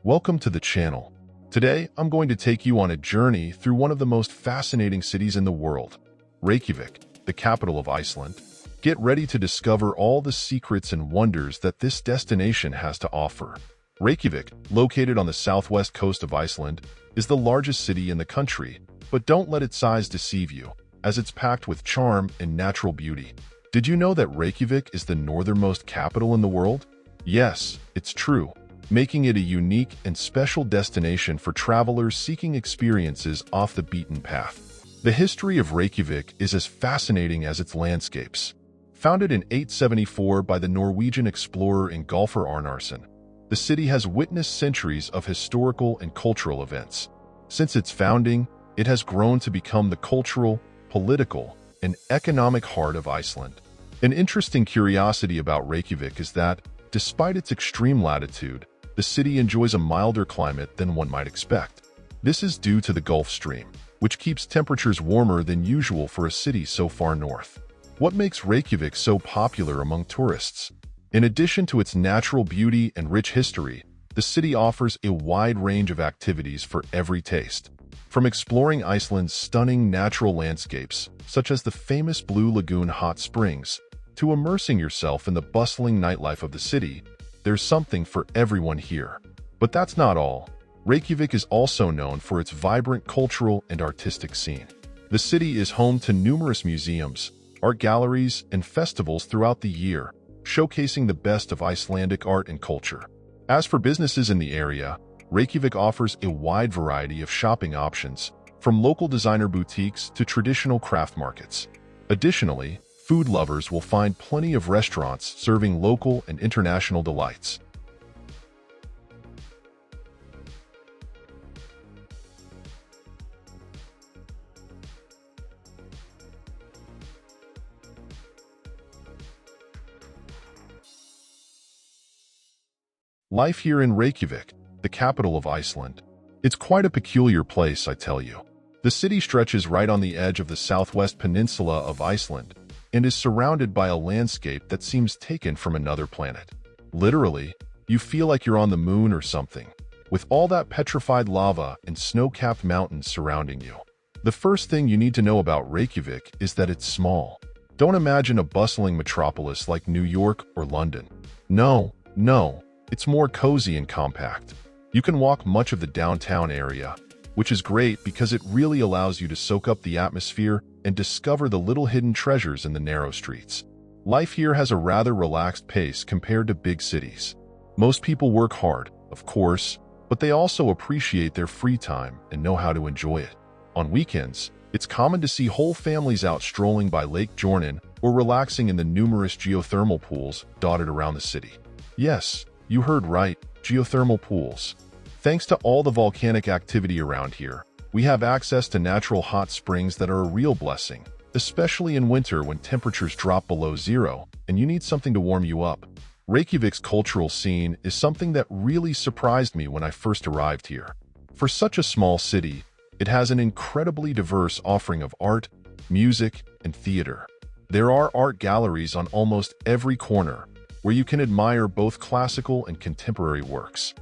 Welcome to the channel. Today, I'm going to take you on a journey through one of the most fascinating cities in the world, Reykjavik, the capital of Iceland. Get ready to discover all the secrets and wonders that this destination has to offer. Reykjavik, located on the southwest coast of Iceland, is the largest city in the country, but don't let its size deceive you, as it's packed with charm and natural beauty. Did you know that Reykjavik is the northernmost capital in the world? Yes, it's true, making it a unique and special destination for travelers seeking experiences off the beaten path. The history of Reykjavik is as fascinating as its landscapes. Founded in 874 by the Norwegian explorer Ingólfur Arnarson, the city has witnessed centuries of historical and cultural events. Since its founding, it has grown to become the cultural, political, and economic heart of Iceland. An interesting curiosity about Reykjavik is that, despite its extreme latitude, the city enjoys a milder climate than one might expect. This is due to the Gulf Stream, which keeps temperatures warmer than usual for a city so far north. What makes Reykjavik so popular among tourists? In addition to its natural beauty and rich history, the city offers a wide range of activities for every taste. From exploring Iceland's stunning natural landscapes, such as the famous Blue Lagoon hot springs, to immersing yourself in the bustling nightlife of the city, there's something for everyone here. But that's not all. Reykjavik is also known for its vibrant cultural and artistic scene. The city is home to numerous museums, art galleries, and festivals throughout the year, showcasing the best of Icelandic art and culture. As for businesses in the area, Reykjavik offers a wide variety of shopping options, from local designer boutiques to traditional craft markets. Additionally, food lovers will find plenty of restaurants serving local and international delights. Life here in Reykjavik, the capital of Iceland. It's quite a peculiar place, I tell you. The city stretches right on the edge of the southwest peninsula of Iceland, and is surrounded by a landscape that seems taken from another planet. Literally, you feel like you're on the moon or something, with all that petrified lava and snow-capped mountains surrounding you. The first thing you need to know about Reykjavik is that it's small. Don't imagine a bustling metropolis like New York or London. No, it's more cozy and compact. You can walk much of the downtown area, which is great because it really allows you to soak up the atmosphere and discover the little hidden treasures in the narrow streets. Life here has a rather relaxed pace compared to big cities. Most people work hard, of course, but they also appreciate their free time and know how to enjoy it. On weekends, it's common to see whole families out strolling by Lake Jordan or relaxing in the numerous geothermal pools dotted around the city. Yes, you heard right, geothermal pools. Thanks to all the volcanic activity around here, we have access to natural hot springs that are a real blessing, especially in winter when temperatures drop below zero and you need something to warm you up. Reykjavik's cultural scene is something that really surprised me when I first arrived here. For such a small city, it has an incredibly diverse offering of art, music, and theater. There are art galleries on almost every corner, where you can admire both classical and contemporary works.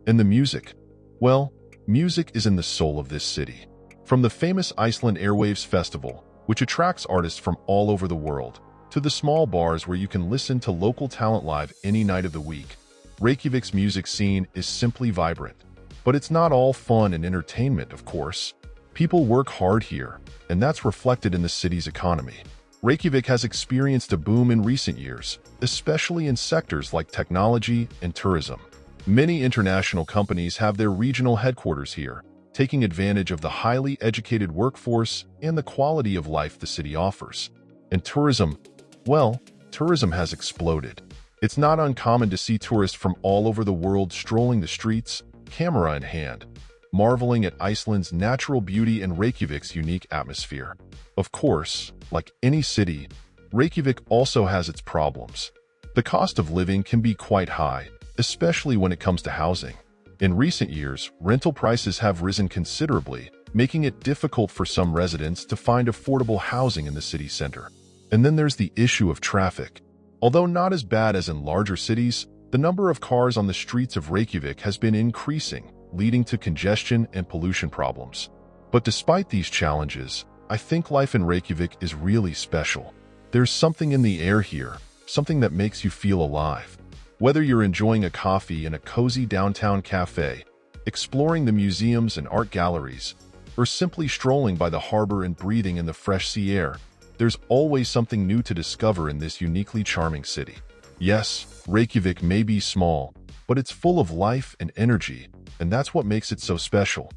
And the music? Well, music is in the soul of this city. From the famous Iceland Airwaves Festival, which attracts artists from all over the world, to the small bars where you can listen to local talent live any night of the week, Reykjavik's music scene is simply vibrant. But it's not all fun and entertainment, of course. People work hard here, and that's reflected in the city's economy. Reykjavik has experienced a boom in recent years, especially in sectors like technology and tourism. Many international companies have their regional headquarters here, taking advantage of the highly educated workforce and the quality of life the city offers. And tourism, well, tourism has exploded. It's not uncommon to see tourists from all over the world strolling the streets, camera in hand, marveling at Iceland's natural beauty and Reykjavik's unique atmosphere. Of course, like any city, Reykjavik also has its problems. The cost of living can be quite high, especially when it comes to housing. In recent years, rental prices have risen considerably, making it difficult for some residents to find affordable housing in the city center. And then there's the issue of traffic. Although not as bad as in larger cities, the number of cars on the streets of Reykjavik has been increasing, leading to congestion and pollution problems. But despite these challenges, I think life in Reykjavik is really special. There's something in the air here, something that makes you feel alive. Whether you're enjoying a coffee in a cozy downtown cafe, exploring the museums and art galleries, or simply strolling by the harbor and breathing in the fresh sea air, there's always something new to discover in this uniquely charming city. Yes, Reykjavik may be small, but it's full of life and energy, and that's what makes it so special.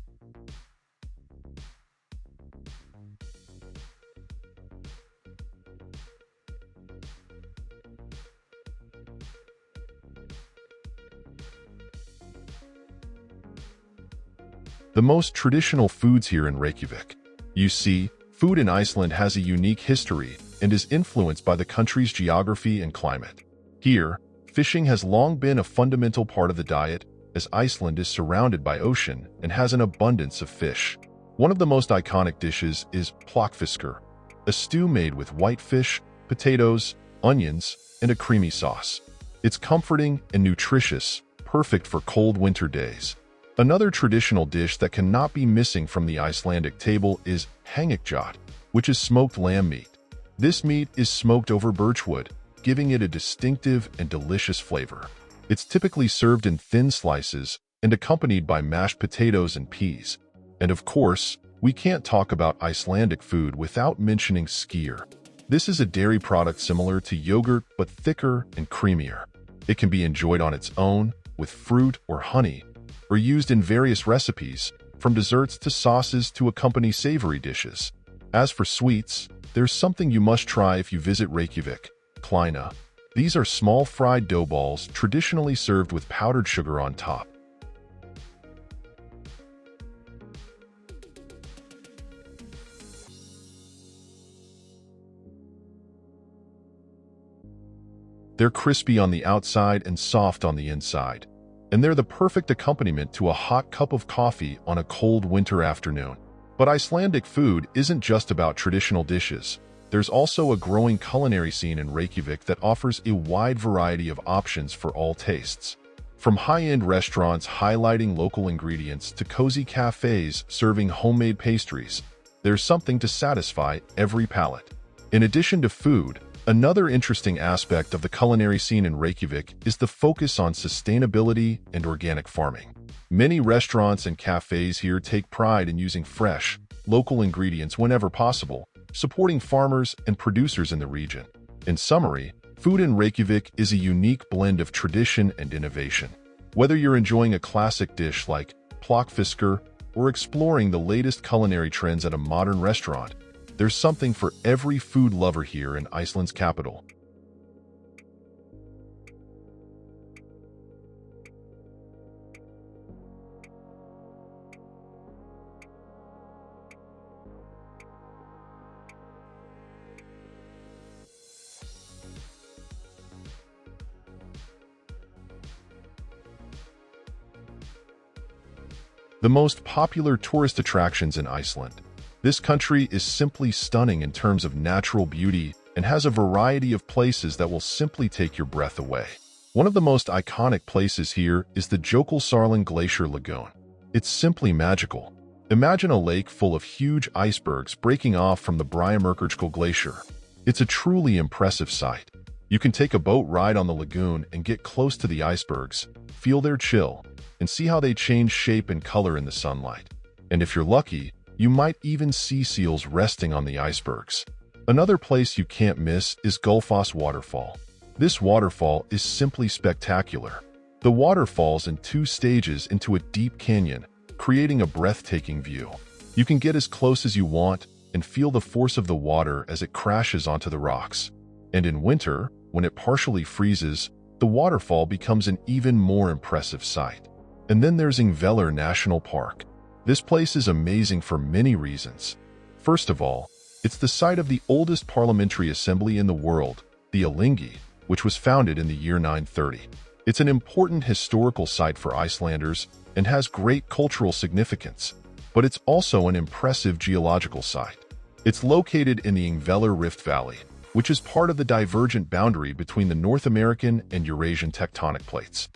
The most traditional foods here in Reykjavik. You see, food in Iceland has a unique history and is influenced by the country's geography and climate. Here, fishing has long been a fundamental part of the diet, as Iceland is surrounded by ocean and has an abundance of fish. One of the most iconic dishes is plokkfiskur, a stew made with white fish, potatoes, onions, and a creamy sauce. It's comforting and nutritious, perfect for cold winter days. Another traditional dish that cannot be missing from the Icelandic table is hangikjöt, which is smoked lamb meat. This meat is smoked over birchwood, giving it a distinctive and delicious flavor. It's typically served in thin slices and accompanied by mashed potatoes and peas. And of course, we can't talk about Icelandic food without mentioning skyr. This is a dairy product similar to yogurt but thicker and creamier. It can be enjoyed on its own, with fruit or honey, or used in various recipes, from desserts to sauces to accompany savory dishes. As for sweets, there's something you must try if you visit Reykjavik: kleina. These are small fried dough balls traditionally served with powdered sugar on top. They're crispy on the outside and soft on the inside, and they're the perfect accompaniment to a hot cup of coffee on a cold winter afternoon. But Icelandic food isn't just about traditional dishes. There's also a growing culinary scene in Reykjavik that offers a wide variety of options for all tastes. From high-end restaurants highlighting local ingredients to cozy cafes serving homemade pastries, there's something to satisfy every palate. In addition to food, another interesting aspect of the culinary scene in Reykjavik is the focus on sustainability and organic farming. Many restaurants and cafes here take pride in using fresh, local ingredients whenever possible, supporting farmers and producers in the region. In summary, food in Reykjavik is a unique blend of tradition and innovation. Whether you're enjoying a classic dish like plokkfiskur or exploring the latest culinary trends at a modern restaurant, there's something for every food lover here in Iceland's capital. The most popular tourist attractions in Iceland. This country is simply stunning in terms of natural beauty and has a variety of places that will simply take your breath away. One of the most iconic places here is the Jökulsárlón Glacier Lagoon. It's simply magical. Imagine a lake full of huge icebergs breaking off from the Breiðamerkurskóg Glacier. It's a truly impressive sight. You can take a boat ride on the lagoon and get close to the icebergs, feel their chill, and see how they change shape and color in the sunlight. And if you're lucky, you might even see seals resting on the icebergs. Another place you can't miss is Gullfoss Waterfall. This waterfall is simply spectacular. The water falls in two stages into a deep canyon, creating a breathtaking view. You can get as close as you want and feel the force of the water as it crashes onto the rocks. And in winter, when it partially freezes, the waterfall becomes an even more impressive sight. And then there's Ingvellir National Park. This place is amazing for many reasons. First of all, it's the site of the oldest parliamentary assembly in the world, the Alþingi, which was founded in the year 930. It's an important historical site for Icelanders and has great cultural significance. but it's also an impressive geological site. It's located in the Ingvellir Rift Valley, which is part of the divergent boundary between the North American and Eurasian tectonic plates.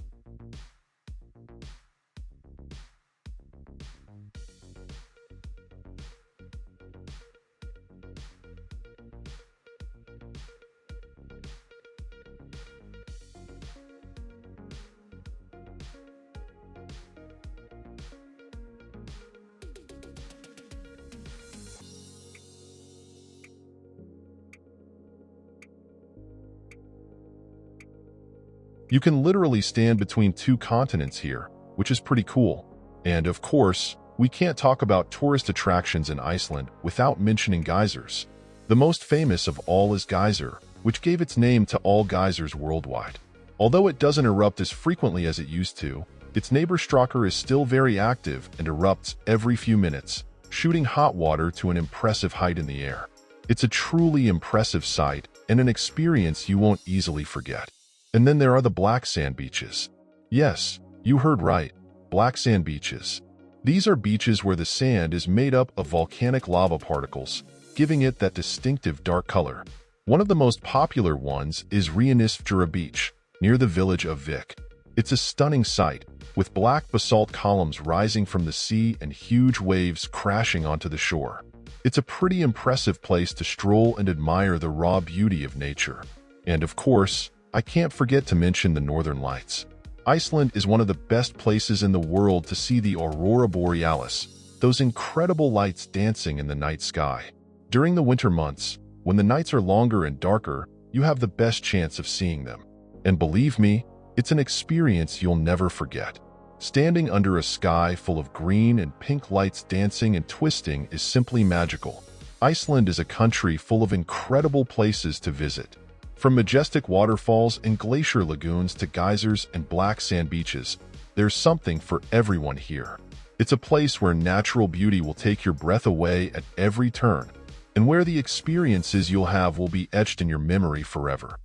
You can literally stand between two continents here, which is pretty cool. And of course, we can't talk about tourist attractions in Iceland without mentioning geysers. The most famous of all is Geyser, which gave its name to all geysers worldwide. Although it doesn't erupt as frequently as it used to, its neighbor Stråkr is still very active and erupts every few minutes, shooting hot water to an impressive height in the air. It's a truly impressive sight and an experience you won't easily forget. And then there are the black sand beaches. Yes, you heard right, black sand beaches. These are beaches where the sand is made up of volcanic lava particles, giving it that distinctive dark color. One of the most popular ones is Reykjavik Beach, near the village of Vik. It's a stunning sight, with black basalt columns rising from the sea and huge waves crashing onto the shore. It's a pretty impressive place to stroll and admire the raw beauty of nature. And of course, I can't forget to mention the Northern Lights. Iceland is one of the best places in the world to see the aurora borealis, those incredible lights dancing in the night sky. During the winter months, when the nights are longer and darker, you have the best chance of seeing them. And believe me, it's an experience you'll never forget. Standing under a sky full of green and pink lights dancing and twisting is simply magical. Iceland is a country full of incredible places to visit. From majestic waterfalls and glacier lagoons to geysers and black sand beaches, there's something for everyone here. It's a place where natural beauty will take your breath away at every turn, and where the experiences you'll have will be etched in your memory forever.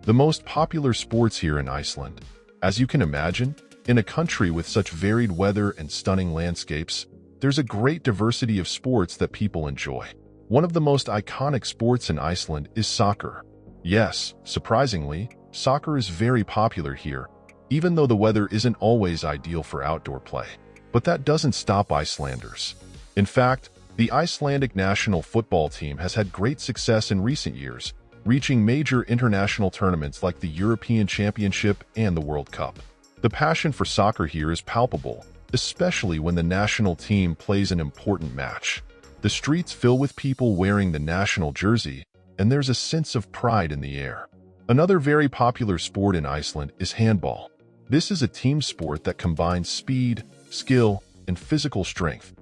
The most popular sports here in Iceland. As you can imagine, in a country with such varied weather and stunning landscapes, there's a great diversity of sports that people enjoy. One of the most iconic sports in Iceland is soccer. Yes, surprisingly, soccer is very popular here, even though the weather isn't always ideal for outdoor play. But that doesn't stop Icelanders. In fact, the Icelandic national football team has had great success in recent years, reaching major international tournaments like the European Championship and the World Cup. The passion for soccer here is palpable, especially when the national team plays an important match. The streets fill with people wearing the national jersey, and there's a sense of pride in the air. Another very popular sport in Iceland is handball. This is a team sport that combines speed, skill, and physical strength.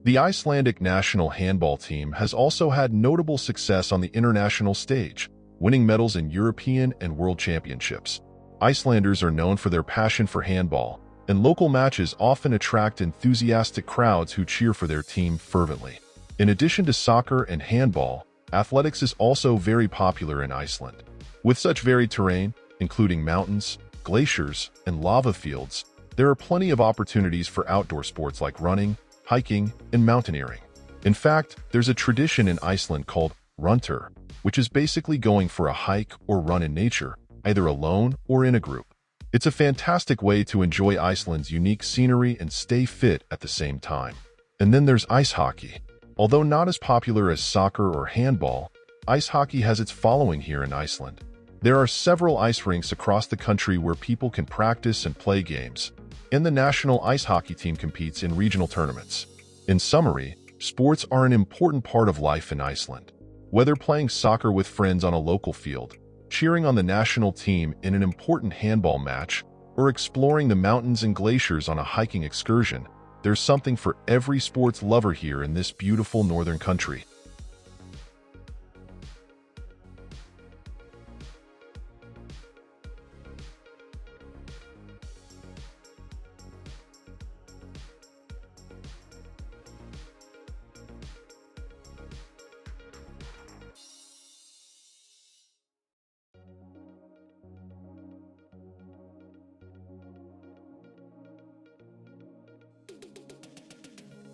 The Icelandic national handball team has also had notable success on the international stage, winning medals in European and World Championships. Icelanders are known for their passion for handball, and local matches often attract enthusiastic crowds who cheer for their team fervently. In addition to soccer and handball, athletics is also very popular in Iceland. With such varied terrain, including mountains, glaciers, and lava fields, there are plenty of opportunities for outdoor sports like running, hiking, and mountaineering. In fact, there's a tradition in Iceland called runtur, which is basically going for a hike or run in nature, either alone or in a group. It's a fantastic way to enjoy Iceland's unique scenery and stay fit at the same time. And then there's ice hockey. Although not as popular as soccer or handball, ice hockey has its following here in Iceland. There are several ice rinks across the country where people can practice and play games, and the national ice hockey team competes in regional tournaments. In summary, sports are an important part of life in Iceland. Whether playing soccer with friends on a local field, cheering on the national team in an important handball match, or exploring the mountains and glaciers on a hiking excursion, there's something for every sports lover here in this beautiful northern country.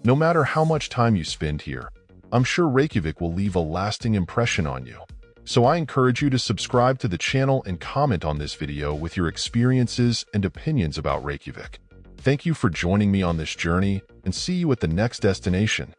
No matter how much time you spend here, I'm sure Reykjavik will leave a lasting impression on you. So I encourage you to subscribe to the channel and comment on this video with your experiences and opinions about Reykjavik. Thank you for joining me on this journey, and see you at the next destination.